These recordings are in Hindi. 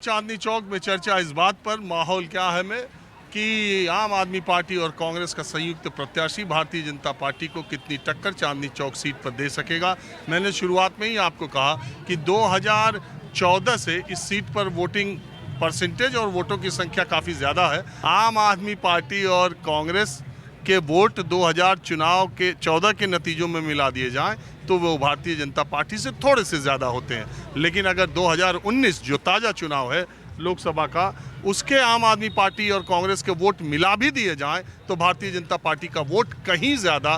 चांदनी चौक में चर्चा इस बात पर माहौल क्या है में कि आम आदमी पार्टी और कांग्रेस का संयुक्त प्रत्याशी भारतीय जनता पार्टी को कितनी टक्कर चांदनी चौक सीट पर दे सकेगा। मैंने शुरुआत में ही आपको कहा कि 2014 से इस सीट पर वोटिंग परसेंटेज और वोटों की संख्या काफ़ी ज़्यादा है। आम आदमी पार्टी और कांग्रेस के वोट 2014 के नतीजों में मिला दिए जाएं तो वो भारतीय जनता पार्टी से थोड़े से ज़्यादा होते हैं। लेकिन अगर 2019 जो ताज़ा चुनाव है लोकसभा का, उसके आम आदमी पार्टी और कांग्रेस के वोट मिला भी दिए जाएं तो भारतीय जनता पार्टी का वोट कहीं ज़्यादा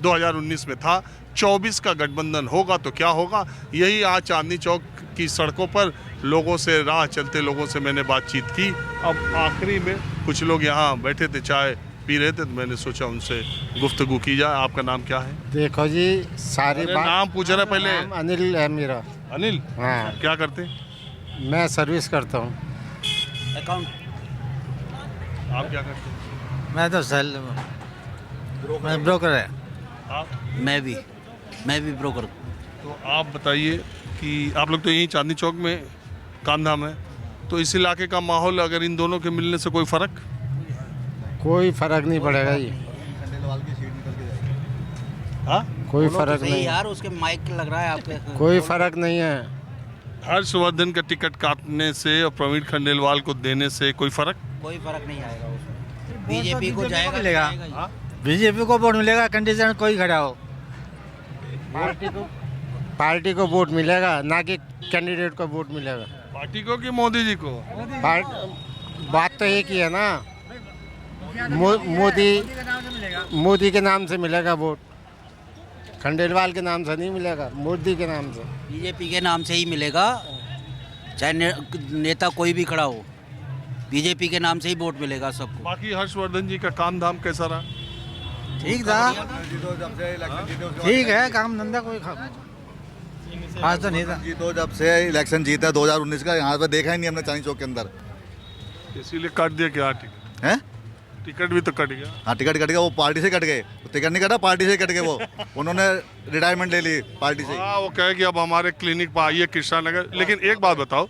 2019 में था। 24 का गठबंधन होगा तो क्या होगा, यही आज चांदनी चौक की सड़कों पर लोगों से, राह चलते लोगों से मैंने बातचीत की। अब आखिरी में कुछ लोग यहाँ बैठे थे, चाय पी रहे थे, तो मैंने सोचा उनसे गुफ्तगू की जाए। आपका नाम क्या है? देखो जी, सारी बात नाम पूछ रहे पहले। अनिल है मेरा। अनिल, हाँ, क्या करते हैं? मैं सर्विस करता हूँ। अकाउंट। आप क्या करते हैं? मैं तो मैं ब्रोकर है। आप? मैं भी ब्रोकर। तो आप बताइए कि आप लोग तो यहीं चांदनी चौक में काम धाम है, तो इस इलाके का माहौल अगर इन दोनों के मिलने से कोई फ़र्क? कोई फर्क नहीं पड़ेगा जी। हाँ, कोई फर्क नहीं, यार उसके माइक लग रहा है आपके। कोई फर्क नहीं है। हर्षवर्धन का टिकट काटने से और प्रवीण खंडेलवाल को देने से कोई फर्क? कोई फर्क नहीं आएगा उसमें। बीजेपी को जाएगा, मिलेगा। हाँ? बीजेपी को वोट मिलेगा, कंडीशन कोई खड़ा हो। पार्टी को वोट मिलेगा, ना कि कैंडिडेट को वोट मिलेगा। पार्टी को कि मोदी जी को? बात तो एक ही है ना, मोदी के नाम से मिलेगा वोट, खंडेलवाल के नाम से नहीं मिलेगा, मोदी के नाम से। बीजेपी के नाम से ही मिलेगा, चाहे नेता कोई भी खड़ा हो, बीजेपी के नाम से ही वोट मिलेगा सबको। बाकी हर्षवर्धन जी का काम धाम कैसा रहा? ठीक था, ठीक है, काम धंधा कोई आज तो नहीं था। जीतो जब से इलेक्शन जीता 2019 का, यहाँ पे देखा ही नहीं हमने चांदनी चौक के अंदर। इसीलिए काट दिया क्या टिकट? हैं? टिकट भी तो कट गया। हाँ, टिकट कट गया, वो पार्टी से कट गए। टिकट नहीं कटा, पार्टी से कट गए। वो उन्होंने रिटायरमेंट ले ली पार्टी से। हाँ, वो कहे कि अब हमारे क्लिनिक पर आइए कृष्णा नगर। लेकिन एक बात बताओ,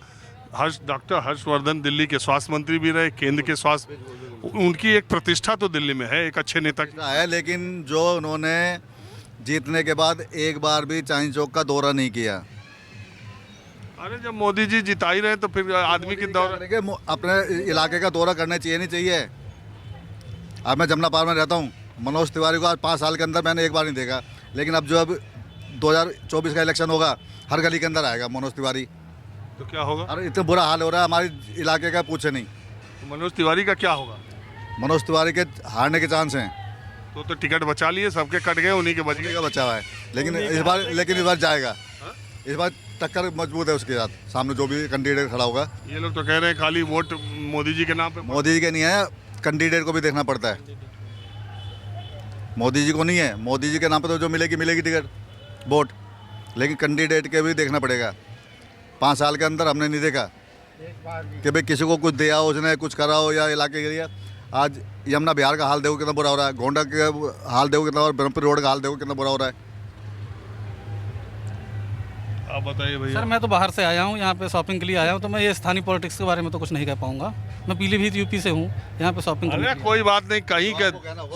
डॉक्टर हर्षवर्धन दिल्ली के स्वास्थ्य मंत्री भी रहे, केंद्र के स्वास्थ्य, उनकी एक प्रतिष्ठा तो दिल्ली में है, एक अच्छे नेता की है। लेकिन जो उन्होंने जीतने के बाद एक बार भी चांदनी चौक का दौरा नहीं किया। अरे जब मोदी जी जिता ही रहे तो फिर आदमी की दौरा अपने इलाके का दौरा करना चाहिए, नहीं चाहिए? अब मैं जमुना पार में रहता हूँ, मनोज तिवारी को आज 5 साल के अंदर मैंने एक बार नहीं देखा। लेकिन अब 2024 का इलेक्शन होगा, हर गली के अंदर आएगा मनोज तिवारी। तो क्या होगा? अरे इतना बुरा हाल हो रहा है हमारे इलाके का, पूछे नहीं। तो मनोज तिवारी का क्या होगा? मनोज तिवारी के हारने के चांस हैं। तो टिकट बचा लिए, सबके कट गए, उन्हीं के बच गए। का बचा हुआ है। लेकिन इस बार जाएगा। इस बार टक्कर मजबूत है उसके साथ, सामने जो भी कैंडिडेट खड़ा होगा। ये लोग तो कह रहे हैं खाली वोट मोदी जी के नाम पे। मोदी जी के नहीं है, कैंडिडेट को भी देखना पड़ता है। मोदी जी को नहीं है, मोदी जी के नाम पे तो जो मिलेगी टिकट, वोट। लेकिन कैंडिडेट के भी देखना पड़ेगा। 5 साल के अंदर हमने नहीं देखा कि भाई किसी को कुछ दिया हो, उसने कुछ करा हो या इलाके के लिए। आज यमुना बिहार का हाल देखो कितना बुरा हो रहा है, गोंडा के हाल देखो कितना, और ब्रह्मपुर रोड का हाल देखो कितना बुरा हो रहा है। आप बताइए भैया। सर मैं तो बाहर से आया हूँ, यहाँ पे शॉपिंग के लिए आया हूँ, तो मैं ये स्थानीय पॉलिटिक्स के बारे में तो कुछ नहीं कह पाऊँगा। मैं पीलीभीत यूपी से हूँ, यहाँ पे शॉपिंग अरे कोई बात नहीं, कहीं के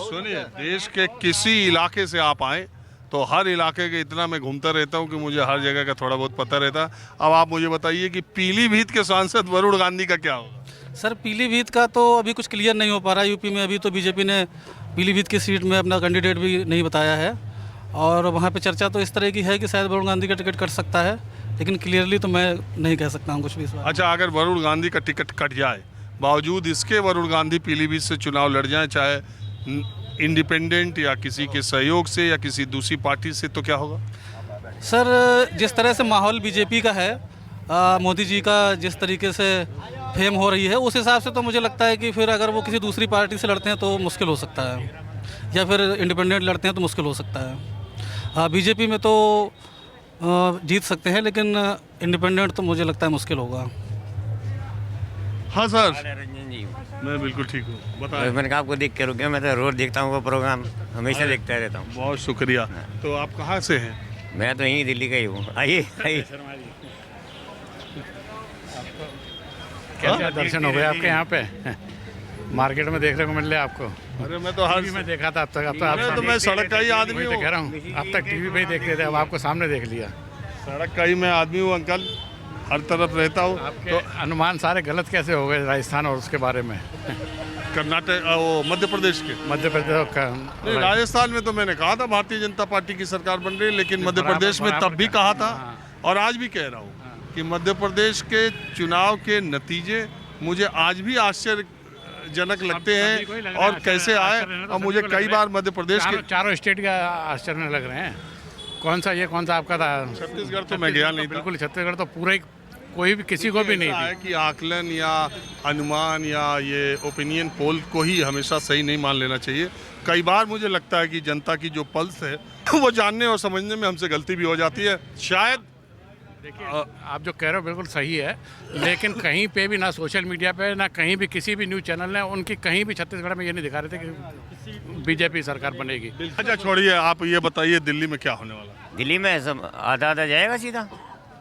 सुनिए, देश के किसी इलाके से आप आए तो हर इलाके के इतना मैं घूमता रहता हूँ कि मुझे हर जगह का थोड़ा बहुत पता रहता। अब आप मुझे बताइए कि पीलीभीत के सांसद वरुण गांधी का क्या होगा? सर पीलीभीत का तो अभी कुछ क्लियर नहीं हो पा रहा है यूपी में। अभी तो बीजेपी ने पीलीभीत की सीट में अपना कैंडिडेट भी नहीं बताया है, और वहाँ पे चर्चा तो इस तरह की है कि शायद वरुण गांधी का टिकट कट सकता है, लेकिन क्लियरली तो मैं नहीं कह सकता हूँ कुछ भी इस बार। अच्छा, अगर वरुण गांधी का टिकट कट जाए, बावजूद इसके वरुण गांधी पीलीभीत से चुनाव लड़ जाए, चाहे इंडिपेंडेंट या किसी के सहयोग से या किसी दूसरी पार्टी से, तो क्या होगा? सर जिस तरह से माहौल बीजेपी का है, मोदी जी का जिस तरीके से फेम हो रही है, उस हिसाब से तो मुझे लगता है कि फिर अगर वो किसी दूसरी पार्टी से लड़ते हैं तो मुश्किल हो सकता है, या फिर इंडिपेंडेंट लड़ते हैं तो मुश्किल हो सकता है। बीजेपी में तो जीत सकते हैं, लेकिन इंडिपेंडेंट तो मुझे लगता है मुश्किल होगा। हाँ सर, रंजन जी, मैं बिल्कुल ठीक हूँ, बताएं। मैंने कहा आपको देख के रुके, मैं तो रोज देखता हूँ वो प्रोग्राम, हमेशा देखता रहता हूँ। बहुत शुक्रिया। तो आप कहाँ से हैं? मैं तो यहीं दिल्ली का ही हूँ। आइए आइए। कैसे दर्शन हो गए आपके यहाँ पे? मार्केट में देखने को मिल रहे आपको? अरे मैं तो हर टीवी में देखा था, अब तक मैं सड़क का ही आदमी वही तो हूँ। कह रहा हूँ, अब तक टीवी पे ही देखते थे, अब आपको सामने देख लिया। सड़क का ही मैं आदमी हूँ अंकल, हर तरफ रहता हूँ। तो अनुमान सारे गलत कैसे हो गए राजस्थान और उसके बारे में? कर्नाटक वो मध्य प्रदेश के मध्य प्रदेश का नहीं, राजस्थान में तो मैंने कहा था भारतीय जनता पार्टी की सरकार बन रही है, लेकिन मध्य प्रदेश में तब भी कहा था और आज भी कह रहा हूँ कि मध्य प्रदेश के चुनाव के नतीजे मुझे आज भी आश्चर्यजनक लगते हैं और कैसे आए। और मुझे कई बार मध्य प्रदेश के चारों स्टेट का आश्चर्य लग रहे हैं। कौन सा आपका था? छत्तीसगढ़ तो मैं गया नहीं था। बिल्कुल, छत्तीसगढ़ तो पूरा ही कोई भी किसी को भी नहीं ऐसा थी। है कि आकलन या अनुमान या ये ओपिनियन पोल को ही हमेशा सही नहीं मान लेना चाहिए। कई बार मुझे लगता है कि जनता की जो पल्स है वो जानने और समझने में हमसे गलती भी हो जाती है शायद। देखिए, आप जो कह रहे हो बिल्कुल सही है, लेकिन कहीं पे भी ना सोशल मीडिया पे ना कहीं भी किसी भी न्यूज़ चैनल ने उनकी कहीं भी छत्तीसगढ़ में ये नहीं दिखा रहे थे कि बीजेपी सरकार बनेगी। अच्छा छोड़िए, आप ये बताइए दिल्ली में क्या होने वाला है? दिल्ली में सब आधा आधा जाएगा सीधा,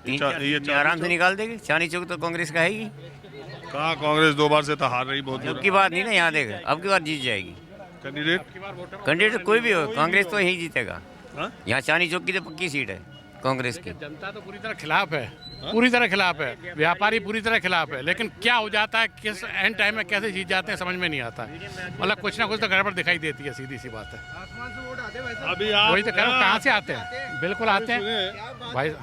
ये आराम से निकाल देगी। चांदनी चौक तो कांग्रेस का है ही। कहाँ कांग्रेस 2 बार से तो हार रही बहुत अब की बात नहीं ना, यहाँ देगा, अब की बार जीत जाएगी। कैंडिडेट कोई भी हो, कांग्रेस तो यही जीतेगा। यहाँ चांदनी चौक की तो पक्की सीट है कांग्रेस की। जनता तो पूरी तरह खिलाफ है, पूरी तरह खिलाफ है, व्यापारी पूरी तरह खिलाफ है, लेकिन क्या हो जाता है, किस एंड टाइम में कैसे जीत जाते हैं समझ में नहीं आता। मतलब कुछ ना कुछ तो गड़बड़ दिखाई देती है, सीधी सी बात है। अभी वही तो कह रहा हूँ, कहाँ से आते हैं? बिल्कुल आते हैं भाई,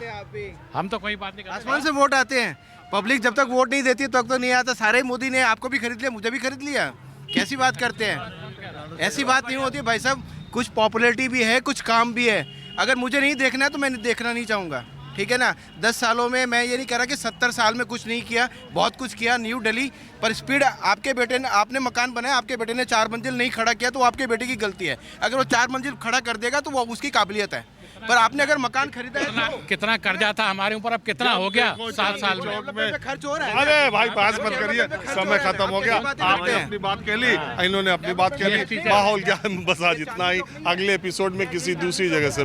हम तो कोई बात नहीं करते। आसमान से वोट आते हैं। पब्लिक जब तक वोट नहीं देती तब तो नहीं आता। सारे मोदी ने आपको भी खरीद लिया, मुझे भी खरीद लिया। कैसी बात करते हैं? ऐसी बात नहीं होती भाई साहब। कुछ पॉपुलैरिटी भी है, कुछ काम भी है। अगर मुझे नहीं देखना है तो मैं देखना नहीं चाहूँगा, ठीक है ना। 10 सालों में मैं ये नहीं कह रहा कि 70 साल में कुछ नहीं किया, बहुत कुछ किया। न्यू दिल्ली पर स्पीड, आपके बेटे ने, आपने मकान बनाया, आपके बेटे ने 4 मंजिल नहीं खड़ा किया तो वो आपके बेटे की गलती है। अगर वो 4 मंजिल खड़ा कर देगा तो वो उसकी काबिलियत है। पर आपने अगर मकान खरीदा है तो कितना कर्जा था हमारे ऊपर, अब कितना हो गया 7 साल में? खर्च हो रहा है। अरे भाई पास मत करिए, समय खत्म हो गया। आपने अपनी बात कह ली, इन्होंने अपनी बात कह ली। माहौल क्या है, बस आज इतना ही। अगले एपिसोड में किसी दूसरी जगह से